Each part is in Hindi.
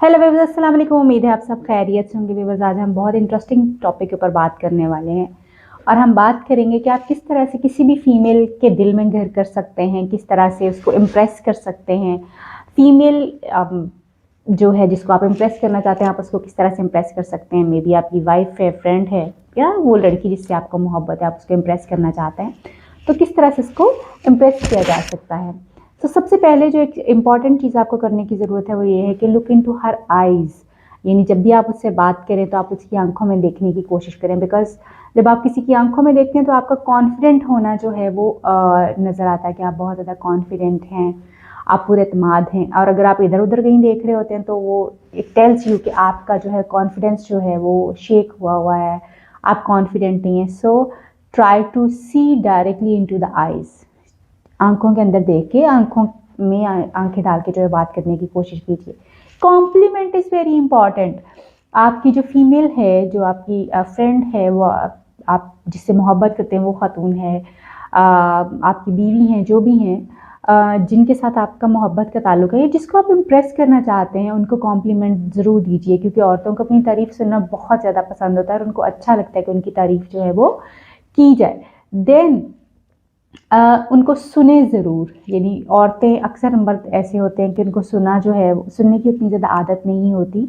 हेलो व्यूअर्स, अस्सलाम वालेकुम। उम्मीद है आप सब खैरियत से होंगे। व्यूअर्स, आज हम बहुत इंटरेस्टिंग टॉपिक के ऊपर बात करने वाले हैं और हम बात करेंगे कि आप किस तरह से किसी भी फीमेल के दिल में घर कर सकते हैं, किस तरह से उसको इम्प्रेस कर सकते हैं। फीमेल जो है जिसको आप इम्प्रेस करना चाहते हैं, आप उसको किस तरह से इम्प्रेस कर सकते हैं। मे बी आपकी वाइफ है, फ्रेंड है, या वो लड़की जिससे आपको मोहब्बत है, आप उसको इम्प्रेस करना चाहते हैं, तो किस तरह से उसको इम्प्रेस किया जा सकता है। तो सबसे पहले जो एक इम्पॉर्टेंट चीज़ आपको करने की ज़रूरत है वो ये है कि लुक इनटू हर आइज़। यानी जब भी आप उससे बात करें तो आप उसकी आंखों में देखने की कोशिश करें, बिकॉज जब आप किसी की आंखों में देखते हैं तो आपका कॉन्फिडेंट होना जो है वो नज़र आता है कि आप बहुत ज़्यादा कॉन्फिडेंट हैं, आप पूरे एतमाद हैं। और अगर आप इधर उधर कहीं देख रहे होते हैं तो वो एक टेल्स यू कि आपका जो है कॉन्फिडेंस जो है वो शेक हुआ हुआ है, आप कॉन्फिडेंट नहीं है। So try to see directly into the eyes. आंखों के अंदर देख के आंखों में आंखें डाल के जो है बात करने की कोशिश कीजिए। Compliment is very important. आपकी जो फीमेल है, जो आपकी फ्रेंड है, वो आप जिससे मोहब्बत करते हैं, वो खातून है, आपकी बीवी हैं, जो भी हैं, जिनके साथ आपका मोहब्बत का ताल्लुक है, जिसको आप इम्प्रेस करना चाहते हैं, उनको कॉम्प्लीमेंट ज़रूर दीजिए। क्योंकि औरतों को अपनी तारीफ़ सुनना बहुत ज़्यादा पसंद होता है और उनको अच्छा लगता है कि उनकी तारीफ़ जो है वो की जाए। देन उनको सुने ज़रूर। यानी औरतें अक्सर मर्द ऐसे होते हैं कि उनको सुना जो है, सुनने की उतनी ज़्यादा आदत नहीं होती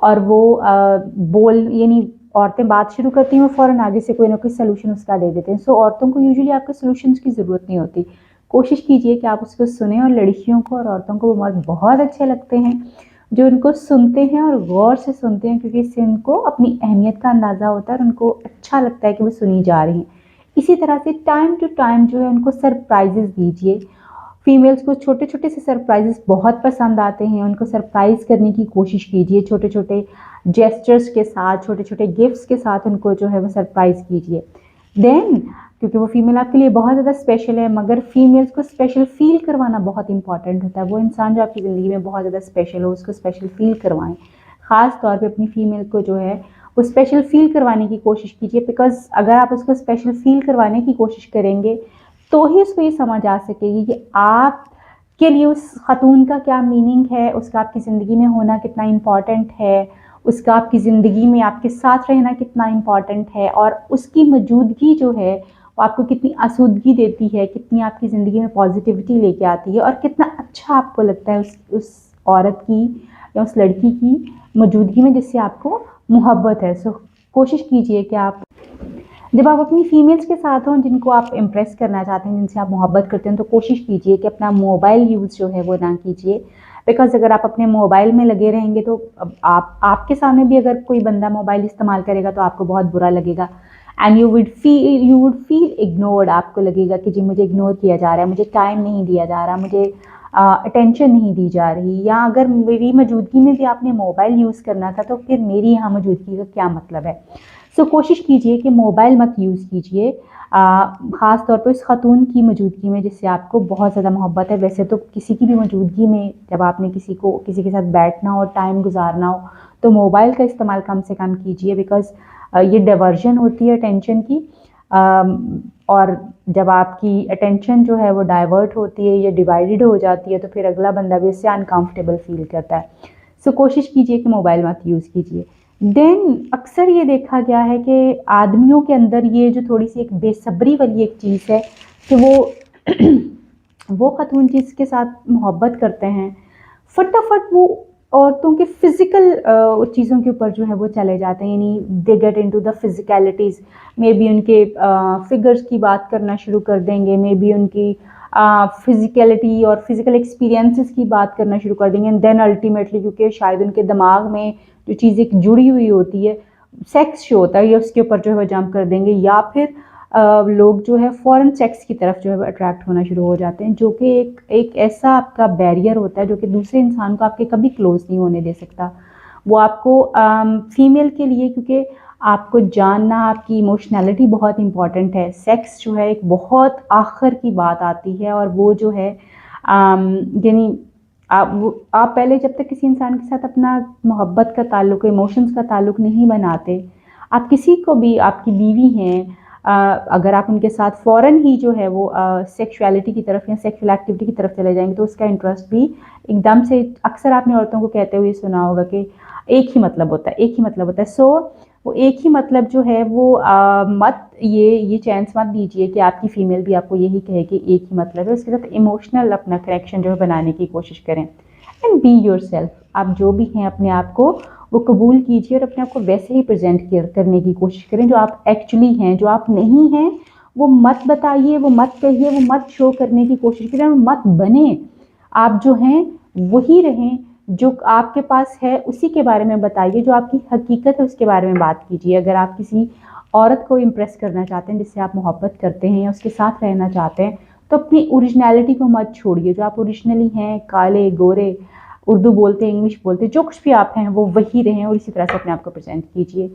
और वो यानी औरतें बात शुरू करती हैं, वो फ़ौरन आगे से कोई ना कोई सलूशन उसका दे देते हैं। सो औरतों को यूजुअली आपके सलूशंस की ज़रूरत नहीं होती। कोशिश कीजिए कि आप उसको सुनें। और लड़कियों को और औरतों को वो मर्द बहुत अच्छे लगते हैं जो उनको सुनते हैं और गौर से सुनते हैं, क्योंकि इससे उनको अपनी अहमियत का अंदाज़ा होता है और उनको अच्छा लगता है कि वो सुनी जा रही हैं। इसी तरह से टाइम टू टाइम जो है उनको सरप्राइजेस दीजिए। फीमेल्स को छोटे छोटे से सरप्राइजेस बहुत पसंद आते हैं, उनको सरप्राइज करने की कोशिश कीजिए। छोटे छोटे जेस्चर्स के साथ, छोटे छोटे गिफ्ट्स के साथ उनको जो है वो सरप्राइज कीजिए। देन क्योंकि वो फीमेल आपके लिए बहुत ज़्यादा स्पेशल है, मगर फीमेल्स को स्पेशल फील करवाना बहुत इंपॉर्टेंट होता है। वो इंसान जो आपकी ज़िंदगी में बहुत ज़्यादा स्पेशल हो, उसको स्पेशल फील करवाएं। ख़ास तौर पे अपनी फीमेल को जो है वो स्पेशल फील करवाने की कोशिश कीजिए। बिकॉज अगर आप उसको स्पेशल फील करवाने की कोशिश करेंगे तो ही उसको ये समझ आ सकेगी कि आप के लिए उस खातून का क्या मीनिंग है, उसका आपकी ज़िंदगी में होना कितना इम्पॉर्टेंट है, उसका आपकी ज़िंदगी में आपके साथ रहना कितना इम्पॉर्टेंट है, और उसकी मौजूदगी जो है वो आपको कितनी आसूदगी देती है, कितनी आपकी ज़िंदगी में पॉजिटिविटी लेके आती है, और कितना अच्छा आपको लगता है उस औरत की या उस लड़की की मौजूदगी में जिससे आपको मोहब्बत है। सो कोशिश कीजिए कि आप जब आप अपनी फीमेल्स के साथ हों जिनको आप इम्प्रेस करना चाहते हैं, जिनसे आप मोहब्बत करते हैं, तो कोशिश कीजिए कि अपना मोबाइल यूज़ जो है वो ना कीजिए। बिकॉज अगर आप अपने मोबाइल में लगे रहेंगे तो आपके सामने भी अगर कोई बंदा मोबाइल इस्तेमाल करेगा तो आपको बहुत बुरा लगेगा and you would feel ignored. आपको लगेगा कि जी मुझे इग्नोर किया जा रहा है, मुझे टाइम नहीं दिया जा रहा, मुझे अटेंशन नहीं दी जा रही, या अगर मेरी मौजूदगी में भी आपने मोबाइल यूज़ करना था तो फिर मेरी यहाँ मौजूदगी का क्या मतलब है। सो कोशिश कीजिए कि मोबाइल मत यूज़ कीजिए, ख़ास तौर पे उस खातून की मौजूदगी में जिससे आपको बहुत ज़्यादा मोहब्बत है। वैसे तो किसी की भी मौजूदगी में जब आपने किसी के साथ बैठना हो, टाइम गुजारना हो, तो मोबाइल का इस्तेमाल कम से कम कीजिए। बिकॉज़ ये डाइवर्जन होती है अटेंशन की, और जब आपकी अटेंशन जो है वो डाइवर्ट होती है या डिवाइडेड हो जाती है तो फिर अगला बंदा भी इससे अनकंफर्टेबल फील करता है। सो कोशिश कीजिए कि मोबाइल मत यूज़ कीजिए। देन अक्सर ये देखा गया है कि आदमियों के अंदर ये जो थोड़ी सी एक बेसब्री वाली एक चीज़ है कि वो खातून जिसके साथ मोहब्बत करते हैं, फटाफट वो औरतों के फिज़िकल चीज़ों के ऊपर जो है वो चले जाते हैं। यानी they get into the physicalities. May be उनके फिगर्स की बात करना शुरू कर देंगे, मे बी उनकी फिज़िकलिटी और फिज़िकल एक्सपीरियंसेस की बात करना शुरू कर देंगे। एंड देन अल्टीमेटली क्योंकि शायद उनके दिमाग में जो चीज़ एक जुड़ी हुई होती है, सेक्स जो होता है, या उसके ऊपर जो है वो जंप कर देंगे, या फिर लोग जो है फ़ॉरेन सेक्स की तरफ जो है वो अट्रैक्ट होना शुरू हो जाते हैं, जो कि एक ऐसा आपका बैरियर होता है जो कि दूसरे इंसान को आपके कभी क्लोज नहीं होने दे सकता। वो आपको फीमेल के लिए, क्योंकि आपको जानना, आपकी इमोशनैलिटी बहुत इंपॉर्टेंट है। सेक्स जो है एक बहुत आखिर की बात आती है, और वो जो है यानी आप पहले जब तक किसी इंसान के साथ अपना मोहब्बत का ताल्लुक, इमोशंस का ताल्लुक नहीं बनाते, आप किसी को भी, आपकी बीवी हैं, अगर आप उनके साथ फ़ौरन ही जो है वो सेक्सुअलिटी की तरफ या सेक्सुअल एक्टिविटी की तरफ चले जाएंगे तो उसका इंटरेस्ट भी एकदम से, अक्सर आपने औरतों को कहते हुए सुना होगा कि एक ही मतलब होता है, एक ही मतलब होता है। सो वो एक ही मतलब जो है वो मत ये चांस मत दीजिए कि आपकी फ़ीमेल भी आपको यही कहे कि एक ही मतलब है। उसके साथ इमोशनल अपना कनेक्शन जो है बनाने की कोशिश करें। एंड बी योरसेल्फ, आप जो भी हैं अपने आप को वो कबूल कीजिए और अपने आप को वैसे ही प्रेजेंट करने की कोशिश करें जो आप एक्चुअली हैं। जो आप नहीं हैं वो मत बताइए, वो मत कहिए, वो मत शो करने की कोशिश करें, मत बने। आप जो हैं वही रहें, जो आपके पास है उसी के बारे में बताइए, जो आपकी हकीकत है उसके बारे में बात कीजिए। अगर आप किसी औरत को इम्प्रेस करना चाहते हैं जिससे आप मोहब्बत करते हैं या उसके साथ रहना चाहते हैं तो अपनी ओरिजिनलिटी को मत छोड़िए। जो आप ओरिजिनली हैं, काले गोरे, उर्दू बोलते हैं, इंग्लिश बोलते हैं, जो कुछ भी आप हैं वो वही रहें और इसी तरह से अपने आप को प्रेजेंट कीजिए।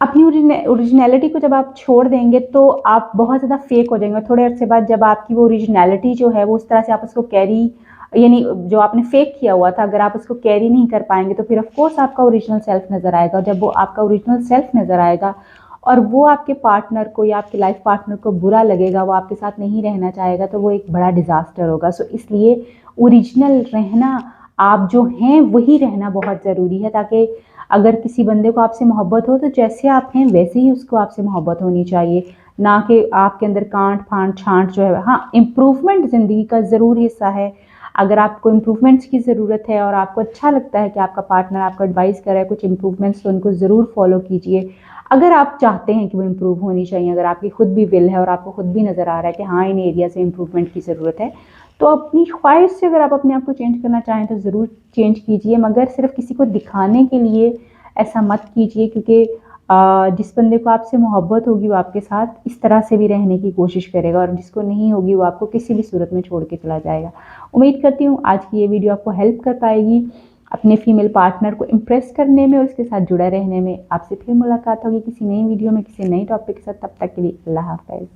अपनी ओरिजिनलिटी को जब आप छोड़ देंगे तो आप बहुत ज़्यादा फेक हो जाएंगे। थोड़े अरसे बाद जब आपकी वो ओरिजिनलिटी जो है वो उस तरह से आप उसको कैरी, यानी जो आपने फेक किया हुआ था, अगर आप उसको कैरी नहीं कर पाएंगे तो फिर ऑफ कोर्स आपका ओरिजिनल सेल्फ नज़र आएगा। जब वो आपका ओरिजिनल सेल्फ नज़र आएगा और वो आपके पार्टनर को या आपके लाइफ पार्टनर को बुरा लगेगा, वो आपके साथ नहीं रहना चाहेगा, तो वो एक बड़ा डिज़ास्टर होगा। सो इसलिए ओरिजिनल रहना, आप जो हैं वही रहना बहुत ज़रूरी है, ताकि अगर किसी बंदे को आपसे मोहब्बत हो तो जैसे आप हैं वैसे ही उसको आपसे मोहब्बत होनी चाहिए, ना कि आपके अंदर कांट फांट छांट जो है। हाँ, इम्प्रूवमेंट ज़िंदगी का ज़रूर हिस्सा है। अगर आपको इम्प्रूवमेंट्स की ज़रूरत है और आपको अच्छा लगता है कि आपका पार्टनर आपको एडवाइस करे कुछ इम्प्रूवमेंट्स, तो उनको ज़रूर फॉलो कीजिए। अगर आप चाहते हैं कि वो इम्प्रूव होनी चाहिए, अगर आपकी खुद भी विल है और आपको खुद भी नज़र आ रहा है कि हाँ इन एरिया से इम्प्रूवमेंट की ज़रूरत है, तो अपनी ख्वाहिश से अगर आप अपने आप को चेंज करना चाहें तो ज़रूर चेंज कीजिए, मगर सिर्फ किसी को दिखाने के लिए ऐसा मत कीजिए। क्योंकि जिस बंदे को आपसे मोहब्बत होगी वो आपके साथ इस तरह से भी रहने की कोशिश करेगा, और जिसको नहीं होगी वो आपको किसी भी सूरत में छोड़ के चला जाएगा। उम्मीद करती हूँ आज की ये वीडियो आपको हेल्प कर पाएगी अपने फीमेल पार्टनर को इम्प्रेस करने में और उसके साथ जुड़ा रहने में। आपसे फिर मुलाकात होगी किसी नई वीडियो में किसी नई टॉपिक के साथ। तब तक के लिए अल्लाह हाफ़िज़।